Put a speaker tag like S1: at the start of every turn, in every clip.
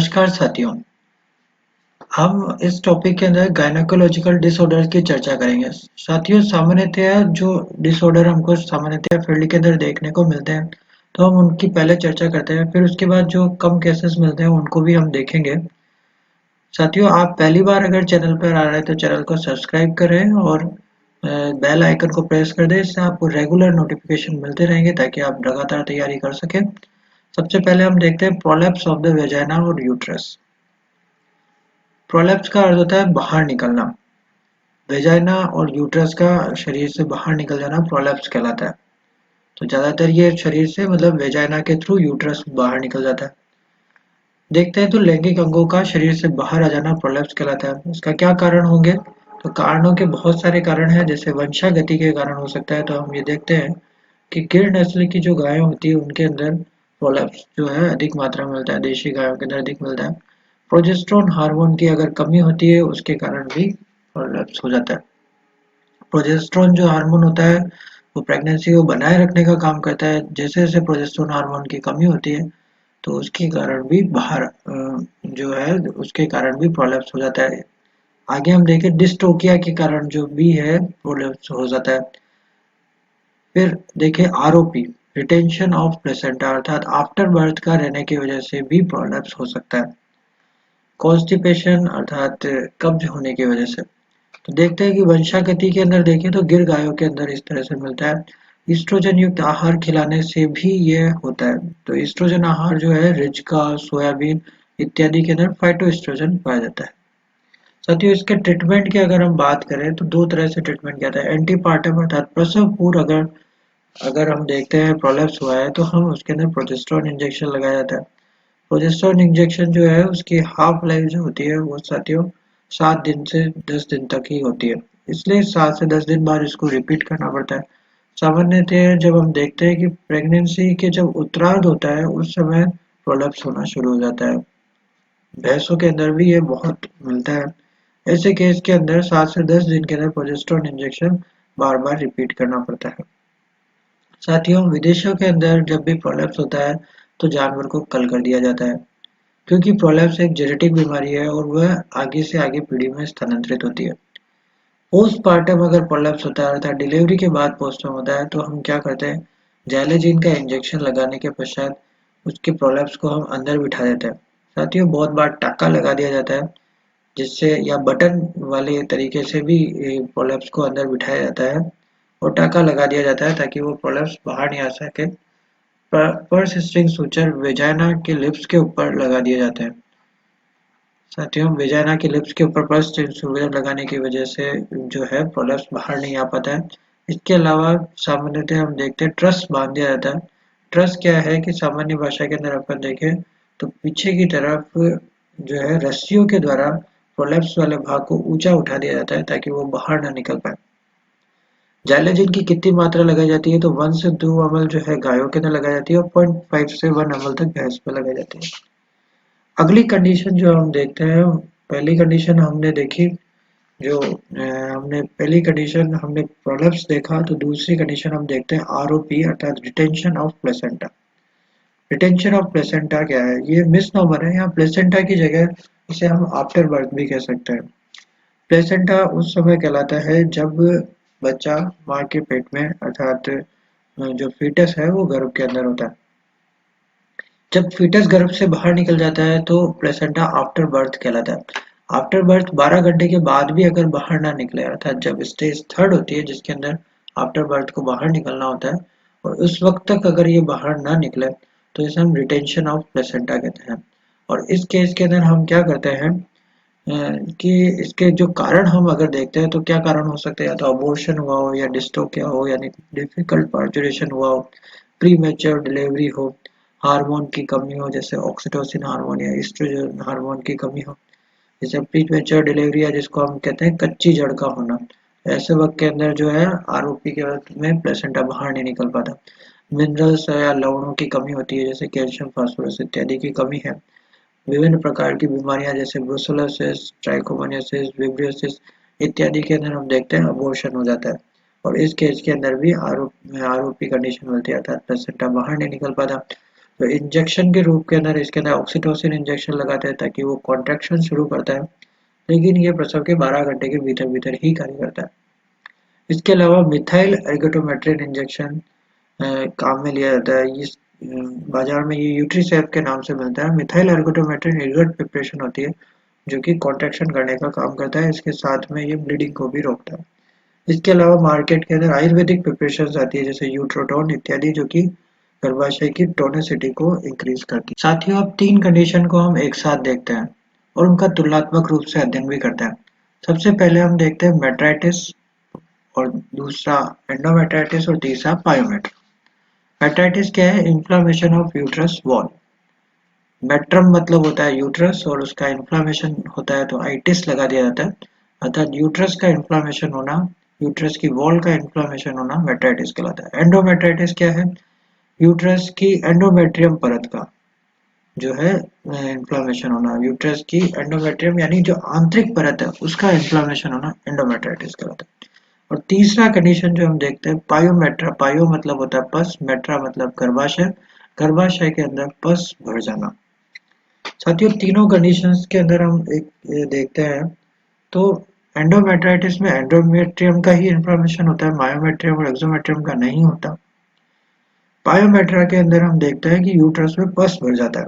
S1: नमस्कार साथियों। हम इस टॉपिक के अंदर गायनेकोलॉजिकल डिसऑर्डर की चर्चा करेंगे। साथियों, सामान्यतया जो डिसऑर्डर हमको सामान्यतया फील्ड के अंदर देखने को मिलते हैं, तो हम उनकी पहले चर्चा करते हैं, फिर उसके बाद जो कम केसेस मिलते हैं उनको भी हम देखेंगे। साथियों, आप पहली बार अगर चैनल पर आ रहे हैं तो चैनल को सब्सक्राइब करें और बेल आइकन को प्रेस कर दें। इससे आपको रेगुलर नोटिफिकेशन मिलते रहेंगे ताकि आप लगातार तैयारी कर सकें। सबसे पहले हम देखते हैं प्रोलैप्स ऑफ द वेजाइना और यूट्रस। प्रोलैप्स का अर्थ होता है बाहर निकलना। वेजाइना और यूट्रस का शरीर से बाहर निकल जाना प्रोलैप्स कहलाता है। तो ज्यादातर ये शरीर से मतलब वेजाइना के थ्रू यूट्रस बाहर निकल जाता है। देखते हैं तो लैंगिक अंगों का शरीर से बाहर आ जाना प्रोलैप्स कहलाता है। इसका क्या कारण होंगे? तो कारणों के बहुत सारे कारण हैं, जैसे वंशागति के कारण हो सकता है। तो हम ये देखते हैं कि गिर नस्ल की जो गायें होती है उनके अंदर प्रोलैप्स जो है अधिक मात्रा में मिलता है, देशी गायों के अंदर अधिक मिलता है। प्रोजेस्टेरोन हार्मोन की अगर कमी होती है उसके कारण भी प्रोलैप्स हो जाता है। प्रोजेस्टेरोन जो हार्मोन होता है वो प्रेगनेंसी को बनाए रखने का काम करता है। जैसे जैसे प्रोजेस्टेरोन हार्मोन की कमी होती है तो उसके कारण भी बाहर जो है उसके कारण भी प्रोलैप्स हो जाता है। आगे हम देखें डिस्टोकिया के कारण जो भी है प्रोलैप्स हो जाता है। फिर देखें आरओपी, रिटेंशन ऑफ प्लेसेंटा, अर्थात आफ्टर बर्थ का रहने की वजह से भी प्रोलैप्स हो सकता है। कॉन्स्टिपेशन अर्थात कब्ज होने की वजह से। तो देखते हैं कि वंशागति के अंदर देखें तो गिर गायों के अंदर इस तरह से मिलता है। ईस्ट्रोजन युक्त आहार खिलाने से भी ये होता है। तो ईस्ट्रोजन आहार जो है रिजका, सोयाबीन इत्यादि के अंदर फाइटोएस्ट्रोजन पाया जाता है। साथियों, इसके ट्रीटमेंट की अगर हम बात करें तो दो तरह से ट्रीटमेंट किया जाता है। एंटीपार्टम अर्थात प्रसव पूर्व अगर अगर हम देखते हैं प्रोलैप्स हुआ है तो हम उसके अंदर प्रोजेस्टेरोन इंजेक्शन लगाया जाता है। प्रोजेस्टेरोन इंजेक्शन जो है उसकी हाफ लाइफ जो होती है वो साथियों 7 दिन से 10 दिन तक ही होती है। इसलिए 7 से 10 दिन बाद इसको रिपीट करना पड़ता है। सामान्यतः जब हम देखते हैं कि प्रेगनेंसी के जब उत्तरार्ध होता है उस समय प्रोलैप्स होना शुरू हो जाता है। भैंसों के अंदर भी ये बहुत मिलता है। ऐसे केस के अंदर 7 से 10 दिन के अंदर प्रोजेस्टेरोन इंजेक्शन बार बार रिपीट करना पड़ता है। साथियों, विदेशों के अंदर जब भी प्रोलैप्स होता है तो जानवर को कल कर दिया जाता है, क्योंकि प्रोलैप्स एक जेनेटिक बीमारी है और वह आगे से आगे पीढ़ी में स्थानांतरित होती है। पोस्टपार्टम अगर प्रोलैप्स होता है अर्थात डिलीवरी के बाद पोस्टमार्टम होता है तो हम क्या करते हैं, जाइलेजिन का इंजेक्शन लगाने के पश्चात उसके प्रोलैप्स को हम अंदर बिठा देते हैं। साथियों, बहुत बार टाका लगा दिया जाता है जिससे या बटन वाले तरीके से भी प्रोलैप्स को अंदर बिठाया जाता है और टाका लगा दिया जाता है ताकि वो प्रोलैप्स बाहर नहीं आ सके। पर्स स्ट्रिंग सूचर वेजाइना के लिप्स के ऊपर लगा दिए जाते हैं। साथियों, वेजाइना के लिप्स के ऊपर पर्स स्ट्रिंग सूचर लगाने की वजह से जो है प्रोलैप्स बाहर नहीं आ पाता है। इसके अलावा सामान्यतः हम देखते हैं ट्रस बांध दिया जाता है। ट्रस क्या है कि सामान्य भाषा के अंदर अपन देखें तो पीछे की तरफ जो है रस्सियों के द्वारा प्रोलैप्स वाले भाग को ऊंचा उठा दिया जाता है ताकि वो बाहर ना निकल पाए। जाइलेजिन की कितनी मात्रा लगाई जाती है? तो 1 से 2 ml जो है गायों के अंदर लगाई जाती है और 0.5 से 1 ml तक भैंस में लगाई जाती है। अगली कंडीशन जो हम देखते हैं, पहली कंडीशन हमने देखी जो हमने पहली कंडीशन हमने प्रोलैप्स देखा, तो दूसरी कंडीशन हम देखते हैं आरओपी अर्थात retention of placenta. Retention of placenta क्या है? ये मिसनोमर है। यहाँ प्लेसेंटा की जगह इसे हम आफ्टर बर्थ भी कह सकते हैं। प्लेसेंटा उस समय कहलाता है जब बच्चा माँ के पेट में अर्थात जो फीटस है वो गर्भ के अंदर होता है। जब फीटस गर्भ से बाहर निकल जाता है तो प्लेसेंटा आफ्टर बर्थ कहलाता है। आफ्टर बर्थ 12 घंटे के बाद भी अगर बाहर ना निकले अर्थात जब स्टेज थर्ड होती है जिसके अंदर आफ्टर बर्थ को बाहर निकलना होता है और उस वक्त तक अगर ये बाहर ना निकले तो इसे हम रिटेंशन ऑफ प्लेसेंटा कहते हैं। और इस केस के अंदर हम क्या करते हैं कि इसके जो कारण हम अगर देखते हैं तो क्या कारण हो सकते हैं, या तो अबॉर्शन हुआ हो या डिस्टोकिया हो यानी डिफिकल्ट पार्चुरेशन हुआ हो, प्री मैच्योर डिलीवरी हो, हार्मोन की कमी हो जैसे ऑक्सीटोसिन हार्मोन या एस्ट्रोजन हार्मोन की कमी हो, जैसे प्री मैच्योर डिलीवरी है जिसको हम कहते हैं कच्ची जड़ का होना। ऐसे वक्त के अंदर जो है आरओपी के वक्त में प्लेसेंटा बाहर नहीं निकल पाता। मिनरल्स या लवणों की कमी होती है जैसे कैल्शियम, फास्फोरस इत्यादि की कमी है। विभिन्न प्रकार की बीमारियां जैसे ब्रुसेलोसिस, ट्राइकोमोनियासिस, विब्रियोसिस इत्यादि के अंदर हम देखते हैं अबॉर्शन हो जाता है और इस केस के अंदर भी आरओपी कंडीशन मिलती है अर्थात प्लेसेंटा बाहर नहीं निकल पाता। तो इंजेक्शन के रूप के अंदर इसके अंदर ऑक्सीटोसिन इंजेक्शन लगाते हैं ताकि वो कॉन्ट्रैक्शन शुरू करता है, लेकिन ये प्रसव के 12 घंटे के भीतर भीतर ही कार्य करता है। इसके अलावा मिथाइल एर्गोटोमेट्रिन इंजेक्शन काम में लिया जाता है। इस बाजार में ये यूट्रीसेफ के नाम से मिलता है। मिथाइल एर्गोटोमेट्रिन इर्गट प्रिपरेशन होती है जो कि कॉन्ट्रैक्शन करने का काम करता है, इसके साथ में ये ब्लीडिंग को भी रोकता है। इसके अलावा मार्केट के अंदर आयुर्वेदिक प्रिपरेशन आती है जैसे यूट्रोटोन इत्यादि, जो कि गर्भाशय की टोनिसिटी को इंक्रीज करती है। साथियों, अब 3 कंडीशन को हम एक साथ देखते हैं और उनका तुलनात्मक रूप से अध्ययन भी करते हैं। सबसे पहले हम देखते हैं मेट्राइटिस, और दूसरा एंडोमेट्राइटिस, और तीसरा पायोमेट्रा। मेट्राइटिस क्या है? Inflammation of uterus wall. मेट्रम मतलब होता है यूट्रस और उसका इन्फ्लामेशन होता है तो आइटिस लगा दिया जाता है, अर्थात यूट्रस का इन्फ्लामेशन होना, यूट्रस की वॉल का इन्फ्लामेशन होना मेट्राइटिस कहलाता है। एंडोमेट्राइटिस क्या है? यूट्रस की एंडोमेट्रियम परत का जो है इन्फ्लामेशन होना, यूट्रस की एंडोमेट्रियम यानी जो आंतरिक परत है उसका इन्फ्लामेशन होना एंडोमेट्राइटिस कहलाता है। और तीसरा कंडीशन जो हम देखते हैं पायोमेट्रा। पायो मतलब होता है पस, मेट्रा मतलब गर्भाशय, गर्भाशय के अंदर पस भर जाना। साथियों, तीनों कंडीशंस के अंदर हम एक देखते हैं तो एंडोमेट्राइटिस में एंडोमेट्रियम का ही इन्फ्लामेशन होता है, मायोमेट्रियम और एक्सोमेट्रियम का नहीं होता। पायोमेट्रा के अंदर हम देखते हैं कि यूट्रस में पस भर जाता है।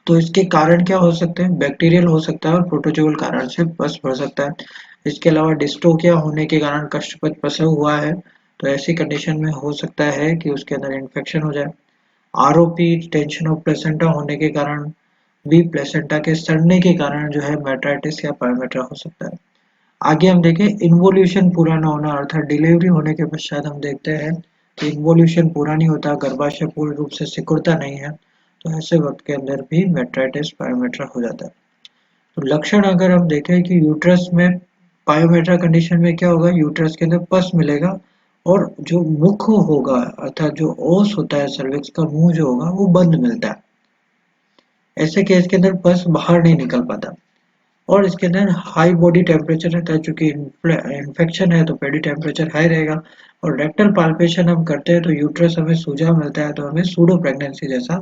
S1: तो इसके कारण क्या हो सकते हैं? बैक्टीरियल हो सकता है और प्रोटोजोअल कारण से पस भर सकता है। इसके अलावा डिस्टोकिया होने के कारण कष्टपद प्रसव हुआ है तो ऐसी कंडीशन में हो सकता है कि उसके अंदर इन्फेक्शन हो जाए। आरओपी, टेंशन ऑफ प्लेसेंटा होने के कारण भी प्लेसेंटा के सड़ने के कारण जो है मेट्राइटिस या पायोमेट्रा हो सकता है। आगे हम देखें इन्वोल्यूशन पूरा न होना, अर्थात डिलीवरी होने के पश्चात हम देखते हैं कि इन्वोल्यूशन पूरा नहीं होता, गर्भाशय पूर्ण रूप से सिकुड़ता नहीं है, तो ऐसे वक्त के अंदर भी मेट्राइटिस पायोमेट्रा हो जाता है। तो लक्षण अगर हम देखें कि यूट्रस में पायोमेट्रा कंडीशन में क्या होगा, यूट्रस के अंदर पस मिलेगा और जो मुख होगा अर्थात जो ओस होता है सर्विक्स का मुंह जो होगा वो बंद मिलता है। ऐसे केस के अंदर पस बाहर नहीं निकल पाता और इसके अंदर हाई बॉडी टेम्परेचर रहता है, चूंकि इन्फेक्शन है तो बॉडी टेम्परेचर हाई रहेगा। और रेक्टल पाल्पेशन हम करते हैं तो यूट्रस हमें सूजा मिलता है तो हमें सूडो प्रेगनेंसी जैसा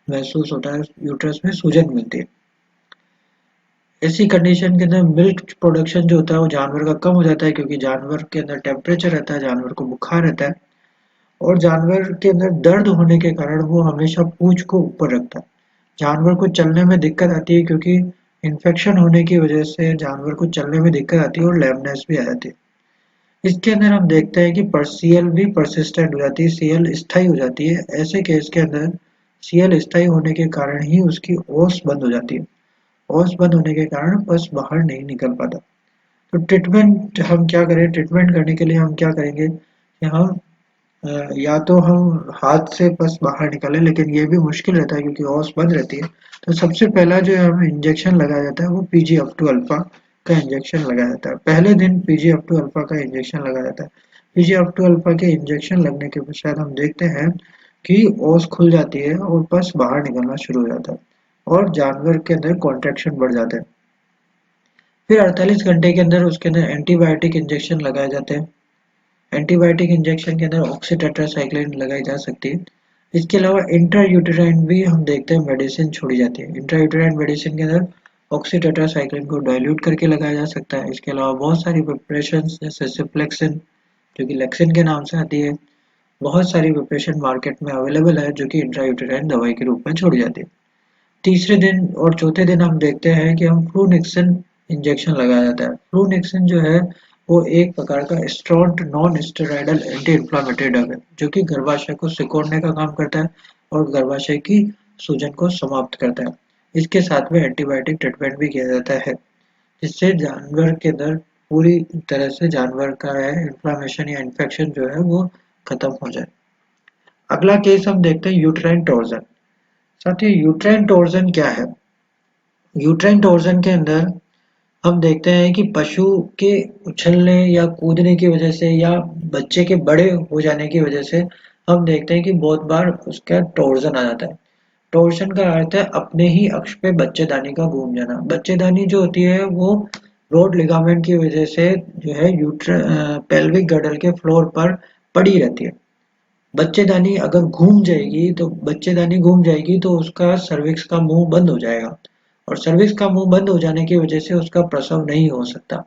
S1: महसूस होता है, यूट्रस में सूजन मिलती है। ऐसी कंडीशन के अंदर मिल्क प्रोडक्शन जो होता है वो जानवर का कम हो जाता है क्योंकि जानवर के अंदर टेम्परेचर रहता है, जानवर को बुखार रहता है और जानवर के अंदर दर्द होने के कारण वो हमेशा पूंछ को ऊपर रखता है। जानवर को चलने में दिक्कत आती है क्योंकि इन्फेक्शन होने की वजह से जानवर को चलने में दिक्कत आती है और लैमनेस भी आ जाती है। इसके अंदर हम देखते हैं कि सीएल भी परसिस्टेंट हो जाती है, सीएल स्थायी हो जाती है। ऐसे केस के अंदर सीएल स्थायी होने के कारण ही उसकी ओस बंद हो जाती है, ओस बंद होने के कारण पस बाहर नहीं निकल पाता। तो ट्रीटमेंट हम क्या करें? ट्रीटमेंट करने के लिए हम क्या करेंगे कि हम या तो हम हाथ से पस बाहर निकालें, लेकिन ये भी मुश्किल रहता है क्योंकि ओस बंद रहती है। तो सबसे पहला जो हमें इंजेक्शन लगाया जाता है वो पीजी अप टू अल्फा का इंजेक्शन लगाया जाता है। पहले दिन पीजी अप टू अल्फा का इंजेक्शन लगाया जाता है। पीजी अप टू अल्फा के इंजेक्शन लगने के पश्चात हम देखते हैं कि ओस खुल जाती है और पस बाहर निकलना शुरू हो जाता है और जानवर के अंदर कॉन्ट्रैक्शन बढ़ जाते हैं। फिर 48 घंटे के अंदर उसके अंदर एंटीबायोटिक इंजेक्शन लगाए जाते हैं। एंटीबायोटिक इंजेक्शन के अंदर ऑक्सीटेट्रासाइक्लिन लगाई जा सकती है। इसके अलावा इंट्रायूटेराइन भी हम देखते हैं मेडिसिन छोड़ी जाती है। इंट्रायूटेराइन मेडिसिन के अंदर ऑक्सीटेट्रासाइक्लिन को डाइल्यूट करके लगाया जा सकता है। इसके अलावा बहुत सारी प्रिपरेशन जैसे सिप्लेक्सिन जो कि लेक्सिन के नाम से आती है, बहुत सारी प्रिपरेशन मार्केट में अवेलेबल है जो कि इंट्रायूटेराइन दवाई के रूप में छोड़ी जाती है। तीसरे दिन और चौथे दिन हम देखते हैं कि हम फ्लूनेक्सिन इंजेक्शन लगाया जाता है। फ्लूनेक्सिन जो है वो एक प्रकार का strong non steroidal anti inflammatory drug है जो कि गर्भाशय को सिकोड़ने का काम करता है और गर्भाशय की सूजन को समाप्त करता है। इसके साथ में एंटीबायोटिक ट्रीटमेंट भी किया जाता है जिससे जानवर के अंदर पूरी तरह से जानवर का है इन्फ्लामेशन या इन्फेक्शन जो है वो खत्म हो जाए। अगला केस हम देखते हैं यूट्राइन टॉर्जन। साथियों, यूट्राइन टॉर्जन क्या है? यूट्राइन टॉर्जन के अंदर हम देखते हैं कि पशु के उछलने या कूदने की वजह से या बच्चे के बड़े हो जाने की वजह से हम देखते हैं कि बहुत बार उसका टॉर्जन आ जाता है। टॉर्जन का अर्थ है अपने ही अक्ष पे बच्चेदानी का घूम जाना। बच्चेदानी जो होती है वो ब्रॉड लिगामेंट की वजह से जो है पेल्विक गर्डल के फ्लोर पर पड़ी रहती है। बच्चेदानी अगर घूम जाएगी तो उसका सर्विक्स का मुंह बंद हो जाएगा, और सर्विक्स का मुंह बंद हो जाने की वजह से उसका प्रसव नहीं हो सकता।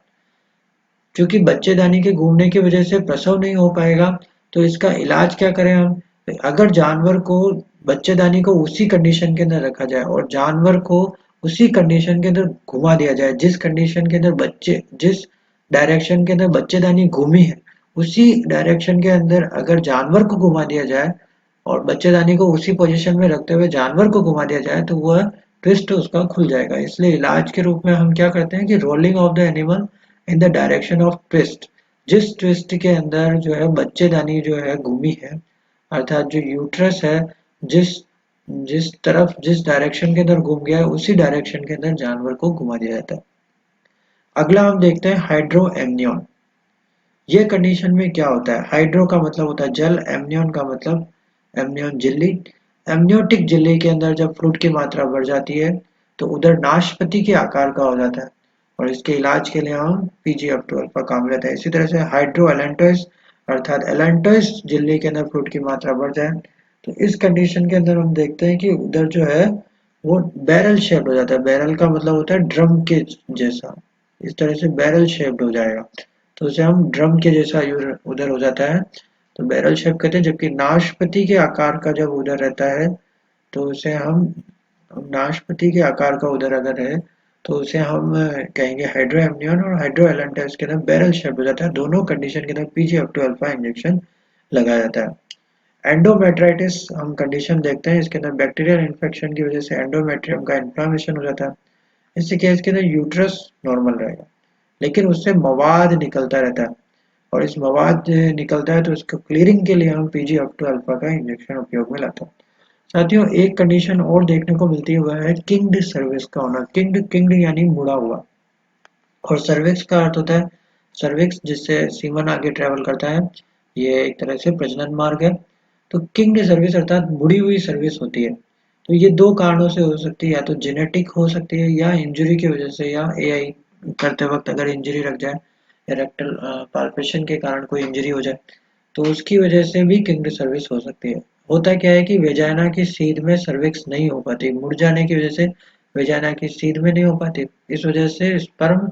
S1: क्योंकि बच्चेदानी के घूमने की वजह से प्रसव नहीं हो पाएगा, तो इसका इलाज क्या करें हम? अगर जानवर को बच्चेदानी को उसी कंडीशन के अंदर रखा जाए और जानवर को उसी कंडीशन के अंदर घुमा दिया जाए, जिस डायरेक्शन के अंदर बच्चेदानी घूमी है, उसी डायरेक्शन के अंदर अगर जानवर को घुमा दिया जाए और बच्चेदानी को उसी पोजीशन में रखते हुए जानवर को घुमा दिया जाए, तो वह ट्विस्ट उसका खुल जाएगा। इसलिए इलाज के रूप में हम क्या करते हैं कि rolling of the animal in the direction of twist. जिस ट्विस्ट के अंदर जो है बच्चेदानी जो है घूमी है, अर्थात जो यूट्रस है, जिस जिस डायरेक्शन के अंदर घूम गया है, उसी डायरेक्शन के अंदर जानवर को घुमा दिया जाता है। अगला हम देखते हैं हाइड्रो एमनियन। ये कंडीशन में क्या होता है? हाइड्रो का मतलब होता है जल, एमनियन का मतलब एमनियन झिल्ली। एमनियोटिक झिल्ली के अंदर जब फ्लूइड की मात्रा बढ़ जाती है तो उधर नाशपाती के आकार का हो जाता है, और इसके इलाज के लिए हम पीजीएफ अल्फा काम लेते हैं। इसी तरह से हाइड्रो एलेंटोइस, अर्थात एलेंटोइस झिल्ली के अंदर फ्लूइड की मात्रा बढ़ जाए, तो इस कंडीशन के अंदर हम देखते हैं कि उधर जो है वो बैरल शेप्ड हो जाता है। बैरल का मतलब होता है ड्रम के जैसा, इस तरह से बैरल शेप्ड हो जाएगा, तो उसे हम ड्रम के जैसा उधर हो जाता है, तो बैरल शेप कहते हैं। जबकि नाशपाती के आकार का जब उधर रहता है तो उसे हम नाशपाती के आकार का उधर अगर है तो उसे हम कहेंगे हाइड्रो एमनियन, और हाइड्रो एलेंटस के अंदर बैरल शेप हो जाता है। दोनों कंडीशन के अंदर पीजीएफ2 अल्फा इंजेक्शन लगाया जाता है। एंडोमेट्राइटिस हम कंडीशन देखते हैं, इसके अंदर बैक्टीरियल इन्फेक्शन की वजह से एंडोमेट्रियम का इन्फ्लामेशन हो जाता है। इससे केस के अंदर यूट्रस नॉर्मल रहेगा, लेकिन उससे मवाद निकलता रहता है, और इस मवाद निकलता है तो इसको क्लियरिंग के लिए हम पीजीएफ2 अल्फा का इंजेक्शन उपयोग में लाते हैं। साथियों, एक कंडीशन और देखने को मिलती है, वह है किंग्ड सर्विक्स का होना। किंग्ड किंग्ड यानी मुड़ा हुआ, और सर्विक्स का अर्थ होता है सर्विक्स, जिससे सीमन आगे ट्रेवल करता है। ये एक तरह से प्रजनन मार्ग है। तो किंग्ड सर्विस अर्थात मुड़ी हुई सर्विस होती है। तो ये दो कारणों से हो सकती है, या तो जेनेटिक हो सकती है, या इंजरी की वजह से, या एआई करते वक्त अगर इंजरी लग जाए, या रेक्टल पाल्पेशन के कारण कोई इंजरी हो जाए, तो उसकी वजह से भी किंग्ड सर्विस हो सकती है। होता क्या है कि वेजाइना की सीध में सर्विक्स नहीं हो पाती, मुड़ जाने की वजह से वेजाइना की सीध में नहीं हो पाती। इस वजह से स्पर्म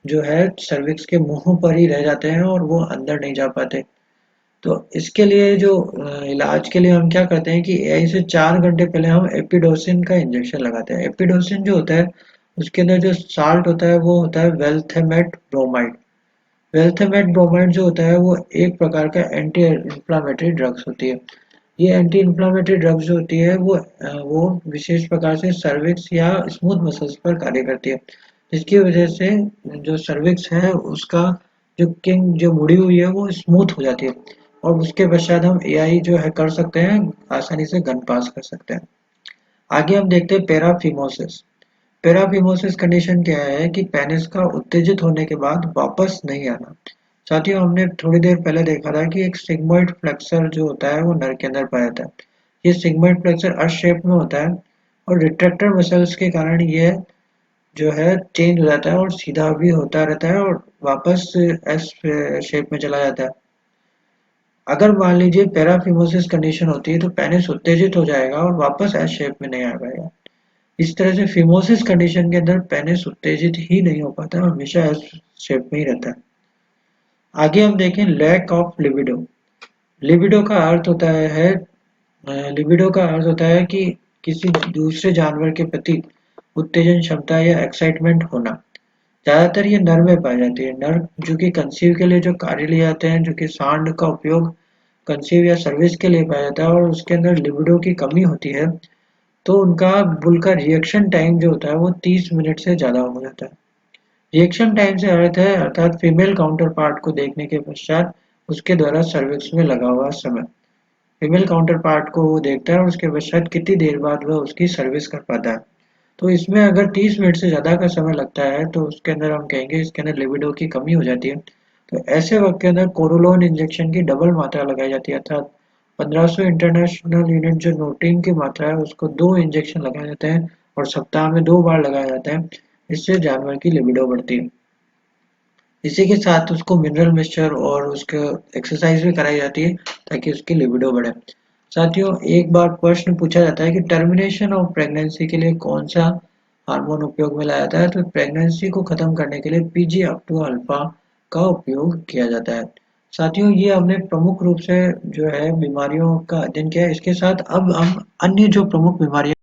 S1: जो है सर्विक्स के मुंह पर ही रह जाते हैं और वो अंदर नहीं जा पाते। तो इसके लिए जो इलाज के लिए हम क्या करते हैं कि एआई से 4 घंटे पहले हम एपिडोसिन का इंजेक्शन लगाते हैं। एपिडोसिन जो होता है उसके अंदर जो साल्ट होता है वो होता है वेल्थेमेट ब्रोमाइड। वेल्थेमेट ब्रोमाइड जो होता है वो एक प्रकार का एंटी इंफ्लामेटरी ड्रग्स होती है। ये एंटी इंफ्लामेटरी ड्रग्स जो होती है वो विशेष प्रकार से सर्विक्स या स्मूथ मसल्स पर कार्य करती है, जिसकी वजह से जो सर्विक्स है उसका जो किंग जो मुड़ी हुई है वो स्मूथ हो जाती है, और उसके पश्चात हम एआई जो है कर सकते हैं, आसानी से गन पास कर सकते हैं। आगे हम देखते हैं पैराफिमोसिस। पैराफिमोसिस कंडीशन क्या है कि पेनिस का उत्तेजित होने के बाद वापस नहीं आना। साथियों, हमने थोड़ी देर पहले देखा था कि एक सिग्मोइड फ्लेक्सर जो होता है वो नर के अंदर पाया जाता है। ये सिग्मोइड फ्लेक्सर अर्श शेप में होता है, और रिट्रैक्टर मसल्स के कारण ये जो है चेंज हो जाता है और सीधा भी होता रहता है और वापस एस शेप में चला जाता है। अगर मान लीजिए पैराफिमोसिस कंडीशन होती है तो पेनिस उत्तेजित हो जाएगा और वापस एस शेप में नहीं आ पाएगा। इस तरह से फिमोसिस कंडीशन के अंदर पेनिस उत्तेजित ही नहीं हो पाता, हमेशा एस शेप में ही रहता है। आगे हम देखें लैक ऑफ लिबिडो। लिबिडो का अर्थ होता है लिबिडो का अर्थ होता है कि किसी दूसरे जानवर के प्रति उत्तेजन क्षमता या एक्साइटमेंट होना। ज्यादातर ये नर में पाई जाती है। नर जो कि कंसीव के लिए जो कार्य लिए जाते हैं, जो कि सांड का उपयोग कंसीव या सर्विस के लिए पाया जाता है, और उसके अंदर लिबिडो की कमी होती है, तो उनका बुल का रिएक्शन टाइम जो होता है वो 30 मिनट से ज्यादा हो जाता है। रिएक्शन टाइम से अर्थ है अर्थात फीमेल काउंटर पार्ट को देखने के पश्चात उसके द्वारा सर्विक्स में लगा हुआ समय। फीमेल काउंटर पार्ट को वो देखता है और उसके पश्चात कितनी देर बाद वह उसकी सर्विस कर पाता है। तो इसमें अगर 30 मिनट से ज़्यादा का समय लगता है तो उसके अंदर हम कहेंगे इसके अंदर लिबिडो की कमी हो जाती है। तो ऐसे वक्त के अंदर कोरोलोन इंजेक्शन की डबल मात्रा लगाई जाती है, अर्थात 1500 इंटरनेशनल यूनिट जो नोटिन की मात्रा है उसको 2 इंजेक्शन लगाए जाते हैं, और सप्ताह में 2 बार लगाया जाता है। इससे जानवर की लिबिडो बढ़ती है। इसी के साथ उसको मिनरल मिक्सचर और उसके एक्सरसाइज भी कराई जाती है ताकि उसकी लिबिडो बढ़े। साथियों, एक बार प्रश्न पूछा जाता है कि टर्मिनेशन ऑफ प्रेगनेंसी के लिए कौन सा हार्मोन उपयोग में लाया जाता है, तो प्रेगनेंसी को खत्म करने के लिए PGF2 अल्फा का उपयोग किया जाता है। साथियों, ये हमने प्रमुख रूप से जो है बीमारियों का अध्ययन किया है। इसके साथ अब हम अन्य जो प्रमुख बीमारियां